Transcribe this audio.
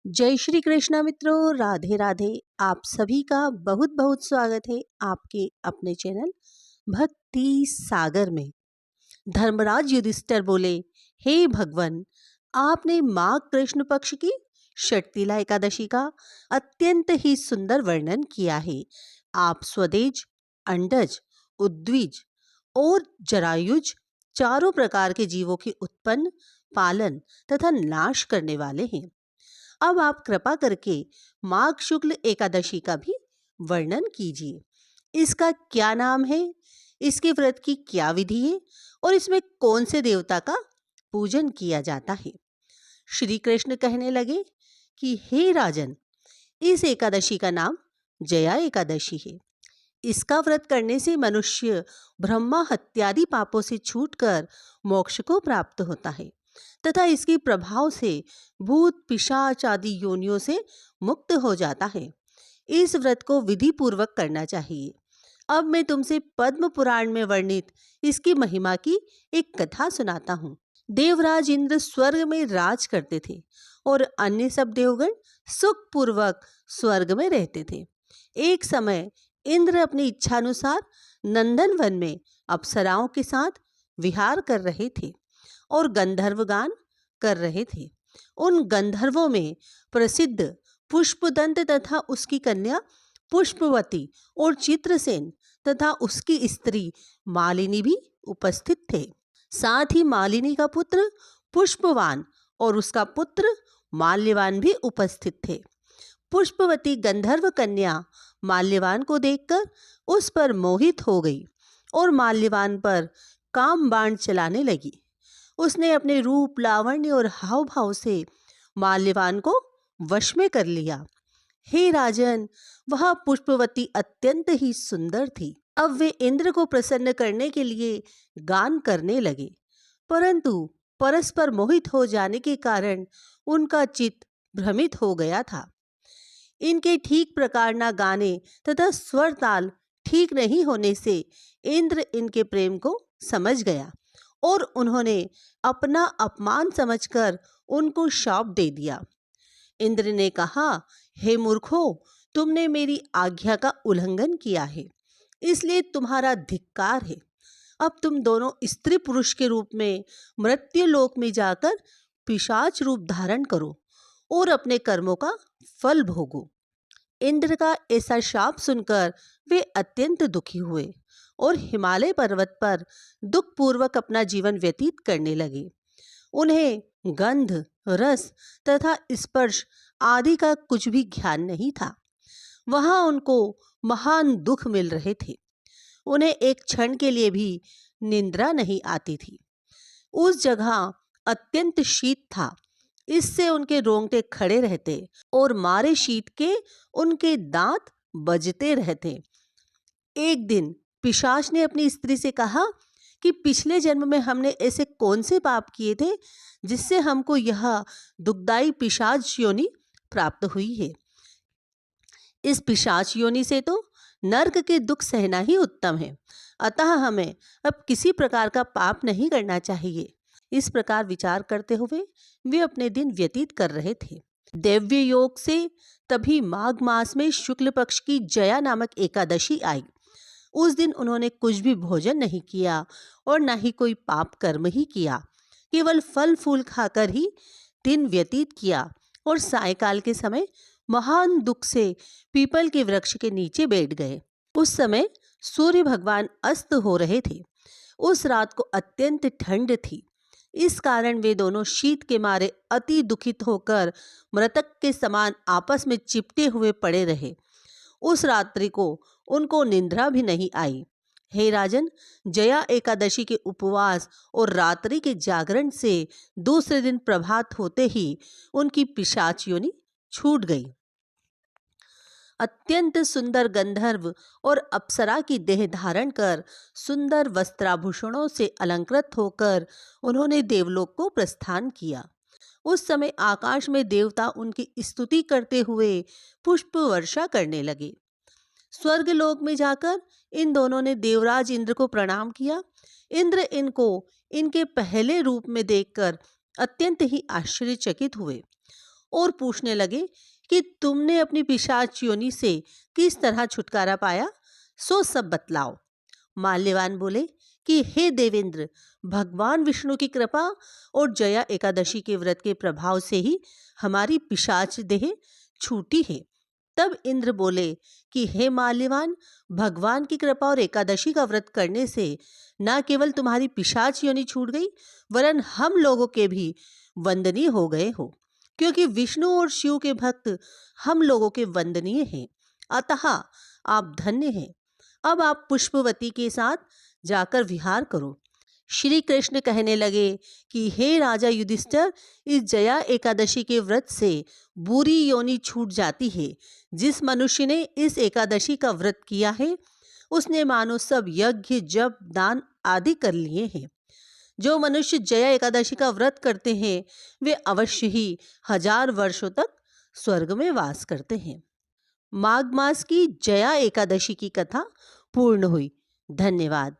जय श्री कृष्णा मित्रों, राधे राधे। आप सभी का बहुत बहुत स्वागत है आपके अपने चैनल भक्ति सागर में। धर्मराज युधिष्ठिर बोले, हे भगवान, आपने माघ कृष्ण पक्ष की षटतिला एकादशी का अत्यंत ही सुंदर वर्णन किया है। आप स्वदेज, अंडज, उद्विज और जरायुज चारों प्रकार के जीवों की उत्पन्न, पालन तथा नाश करने वाले हैं। अब आप कृपा करके माघ शुक्ल एकादशी का भी वर्णन कीजिए। इसका क्या नाम है, इसके व्रत की क्या विधि है और इसमें कौन से देवता का पूजन किया जाता है। श्री कृष्ण कहने लगे कि हे राजन, इस एकादशी का नाम जया एकादशी है। इसका व्रत करने से मनुष्य ब्रह्मा हत्यादि पापों से छूटकर मोक्ष को प्राप्त होता है तथा इसके प्रभाव से भूत पिशाच आदि योनियों से मुक्त हो जाता है। इस व्रत को विधि पूर्वक करना चाहिए। अब मैं तुमसे पद्म पुराण में वर्णित इसकी महिमा की एक कथा सुनाता हूँ। देवराज इंद्र स्वर्ग में राज करते थे और अन्य सब देवगण सुखपूर्वक स्वर्ग में रहते थे। एक समय इंद्र अपनी इच्छानुसार नंदन वन में अप्सराओं के साथ विहार कर रहे थे और गंधर्व गान कर रहे थे। उन गंधर्वों में प्रसिद्ध पुष्पदंत तथा उसकी कन्या पुष्पवती और चित्रसेन तथा उसकी स्त्री मालिनी भी उपस्थित थे। साथ ही मालिनी का पुत्र पुष्पवान और उसका पुत्र माल्यवान भी उपस्थित थे। पुष्पवती गंधर्व कन्या माल्यवान को देखकर उस पर मोहित हो गई और माल्यवान पर काम बाण चलाने लगी। उसने अपने रूप, लावण्य और हाव भाव से माल्यवान को वश में कर लिया। हे राजन, वह पुष्पवती अत्यंत ही सुंदर थी। अब वे इंद्र को प्रसन्न करने के लिए गान करने लगे, परंतु परस्पर मोहित हो जाने के कारण उनका चित्त भ्रमित हो गया था। इनके ठीक प्रकार न गाने तथा स्वर ताल ठीक नहीं होने से इंद्र इनके प्रेम को समझ गया और उन्होंने अपना अपमान समझकर उनको शाप दे दिया। इंद्र ने कहा, हे मूर्खों, तुमने मेरी आज्ञा का उल्लंघन किया है, इसलिए तुम्हारा धिक्कार है। अब तुम दोनों स्त्री पुरुष के रूप में मृत्युलोक में जाकर पिशाच रूप धारण करो और अपने कर्मों का फल भोगो। इंद्र का ऐसा शाप सुनकर वे अत्यंत दुखी हुए और हिमालय पर्वत पर दुखपूर्वक अपना जीवन व्यतीत करने लगे। उन्हें गंध, रस तथा स्पर्श आदि का कुछ भी ज्ञान नहीं था। वहां उनको महान दुख मिल रहे थे। उन्हें एक क्षण के लिए भी निंद्रा नहीं आती थी। उस जगह अत्यंत शीत था, इससे उनके रोंगटे खड़े रहते और मारे शीत के उनके दांत बजते रहते। एक दिन पिशाच ने अपनी स्त्री से कहा कि पिछले जन्म में हमने ऐसे कौन से पाप किए थे जिससे हमको यह दुखदाई पिशाच योनि प्राप्त हुई है। इस पिशाच योनि से तो नर्क के दुख सहना ही उत्तम है, अतः हमें अब किसी प्रकार का पाप नहीं करना चाहिए। इस प्रकार विचार करते हुए वे अपने दिन व्यतीत कर रहे थे। दैव्य योग से तभी माघ मास में शुक्ल पक्ष की जया नामक एकादशी आई। उस दिन उन्होंने कुछ भी भोजन नहीं किया और न ही कोई पाप कर्म ही किया, केवल फल फूल खाकर ही दिन व्यतीत किया और सायकाल के समय महान दुख से पीपल के वृक्ष के नीचे बैठ गए। उस समय सूर्य भगवान अस्त हो रहे थे। उस रात को अत्यंत ठंड थी, इस कारण वे दोनों शीत के मारे अति दुखित होकर मृतक के समान आपस में चिपटे हुए पड़े रहे। उस रात्रि को उनको निंद्रा भी नहीं आई। हे राजन, जया एकादशी के उपवास और रात्रि के जागरण से दूसरे दिन प्रभात होते ही उनकी पिशाच योनि छूट गई। अत्यंत सुंदर गंधर्व और अप्सरा की देह धारण कर सुंदर वस्त्राभूषणों से अलंकृत होकर उन्होंने देवलोक को प्रस्थान किया। उस समय आकाश में देवता उनकी स्तुति करते हुए पुष्प वर्षा करने लगे। स्वर्गलोक में जाकर इन दोनों ने देवराज इंद्र को प्रणाम किया। इंद्र इनको इनके पहले रूप में देखकर अत्यंत ही आश्चर्यचकित हुए और पूछने लगे कि तुमने अपनी पिशाच योनि से किस तरह छुटकारा पाया, सो सब बतलाओ। माल्यवान बोले कि हे देवेंद्र, भगवान विष्णु की कृपा और जया एकादशी के व्रत के प्रभाव से ही हमारी पिशाच देह छूटी है। तब इंद्र बोले कि हे माल्यवान, भगवान की कृपा और एकादशी का व्रत करने से न केवल तुम्हारी पिशाच योनि छूट गई, वरन हम लोगों के भी वंदनीय हो गए हो, क्योंकि विष्णु और शिव के भक्त हम लोगों के वंदनीय हैं। अतः आप धन्य हैं। अब आप पुष्पवती के साथ जाकर विहार करो। श्री कृष्ण कहने लगे कि हे राजा युधिष्ठिर, इस जया एकादशी के व्रत से बुरी योनि छूट जाती है। जिस मनुष्य ने इस एकादशी का व्रत किया है, उसने मानो सब यज्ञ, जप, दान आदि कर लिए हैं। जो मनुष्य जया एकादशी का व्रत करते हैं, वे अवश्य ही 1000 वर्षों तक स्वर्ग में वास करते हैं। माघ मास की जया एकादशी की कथा पूर्ण हुई। धन्यवाद।